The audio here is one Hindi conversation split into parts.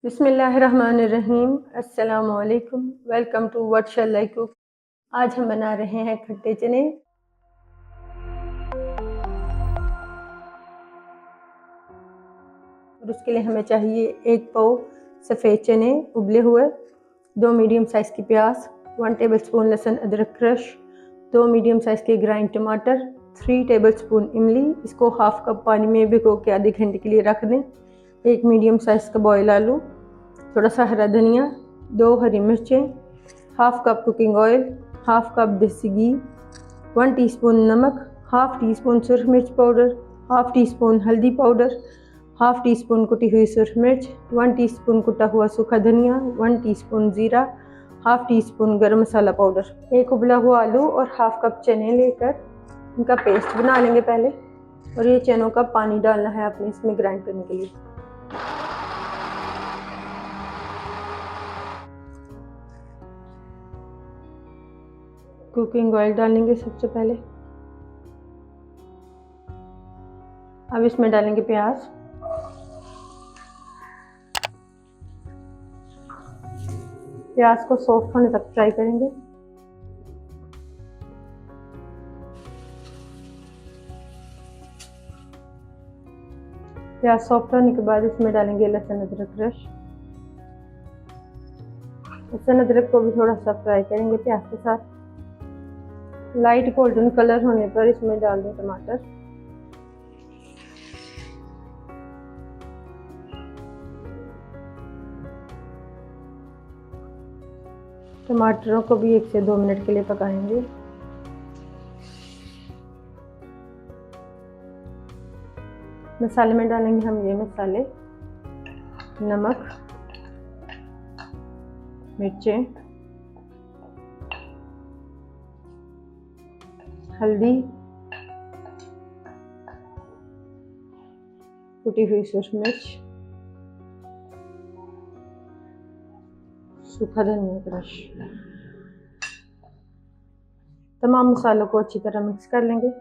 बिस्मिल्लाहिर्रहमानिर्रहीम। अस्सलामुअलैकुम। Welcome to what shall I cook. आज हम बना रहे हैं खट्टे चने। और उसके लिए हमें चाहिए 1 पाव सफ़ेद चने उबले हुए, 2 मीडियम साइज़ की प्याज, 1 टेबलस्पून लहसुन अदरक क्रश, 2 मीडियम साइज़ के ग्राइंड टमाटर, 3 टेबलस्पून इमली। इसको हाफ कप पानी में भिगो के आधे घंटे के लिए रख दें। 1 मीडियम साइज़ का बॉयल आलू, थोड़ा सा हरा धनिया, 2 हरी मिर्चें, half cup cooking oil, half cup देसी घी, 1 टीस्पून नमक, हाफ टी स्पून सुरख मिर्च पाउडर, हाफ टी स्पून हल्दी पाउडर, हाफ टी स्पून कुटी हुई सुरख मिर्च, 1 टीस्पून कुटा हुआ सूखा धनिया, 1 टीस्पून जीरा, हाफ टी स्पून गरम मसाला पाउडर। एक उबला हुआ आलू और हाफ कप चने लेकर इनका पेस्ट बना लेंगे पहले। और ये चनों का पानी डालना है अपने इसमें ग्राइंड करने के लिए। कुकिंग ऑयल डालेंगे सबसे पहले। अब इसमें डालेंगे प्याज। प्याज को सॉफ्ट होने तक फ्राई करेंगे। प्याज सॉफ्ट होने के बाद इसमें डालेंगे लहसुन अदरक क्रश। लहसुन अदरक को भी थोड़ा सा फ्राई करेंगे प्याज के साथ। लाइट गोल्डन कलर होने पर इसमें डाल दें टमाटर। टमाटरों को भी 1 से 2 मिनट के लिए पकाएंगे। मसाले में डालेंगे हम ये मसाले: नमक, मिर्चें, हल्दी, कुटी हुई सूरख मिर्च, सूखा धनिया क्रश। तमाम मसालों को अच्छी तरह मिक्स कर लेंगे।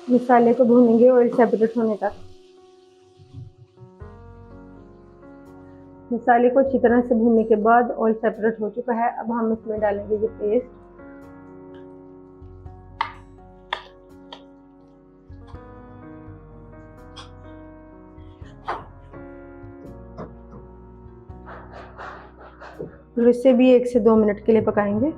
मसाले को भूनेंगे ऑयल सेपरेट होने तक। मसाले को अच्छी तरह से भूनने के बाद ऑयल सेपरेट हो चुका है। अब हम इसमें डालेंगे ये पेस्ट। और इसे भी 1 से 2 मिनट के लिए पकाएंगे।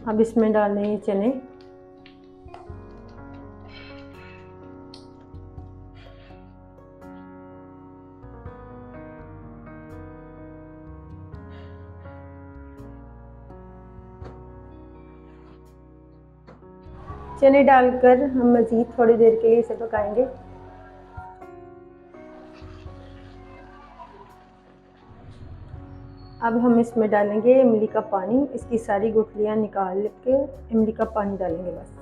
अब इसमें डाल दें ये चने। चने डालकर हम मज़ीद थोड़ी देर के लिए इसे पकाएंगे। अब हम इसमें डालेंगे इमली का पानी। इसकी सारी गुठलियाँ निकाल के इमली का पानी डालेंगे बस।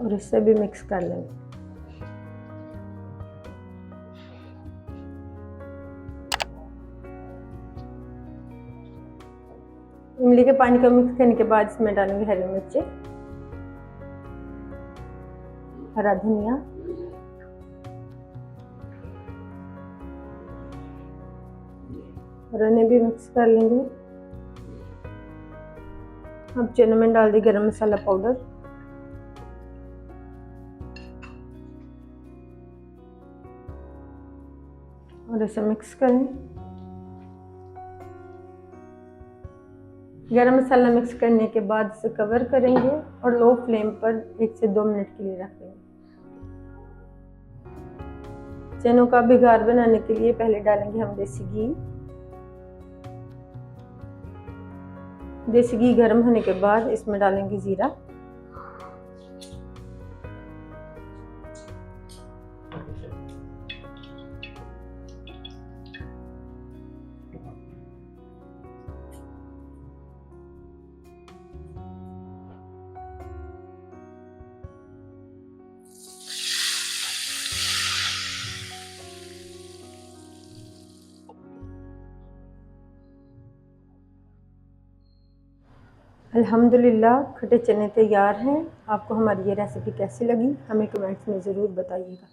और इससे भी मिक्स कर लेंगे। इमली के पानी को मिक्स करने के बाद इसमें डालेंगे हरी मिर्ची, हरा धनिया, और इन्हें भी मिक्स कर लेंगे। अब चनों में डाल दी गरम मसाला पाउडर, और इसे मिक्स करें। गरम मसाला मिक्स करने के बाद इसे कवर करेंगे और लो फ्लेम पर 1 से 2 मिनट के लिए रख देंगे। चनों का बिगार बनाने के लिए पहले डालेंगे हम देसी घी। देसी घी गर्म होने के बाद इसमें डालेंगे जीरा, अल्हम्दुलिल्लाह खट्टे चने तैयार हैं। आपको हमारी ये रेसिपी कैसी लगी हमें कमेंट्स में ज़रूर बताइएगा।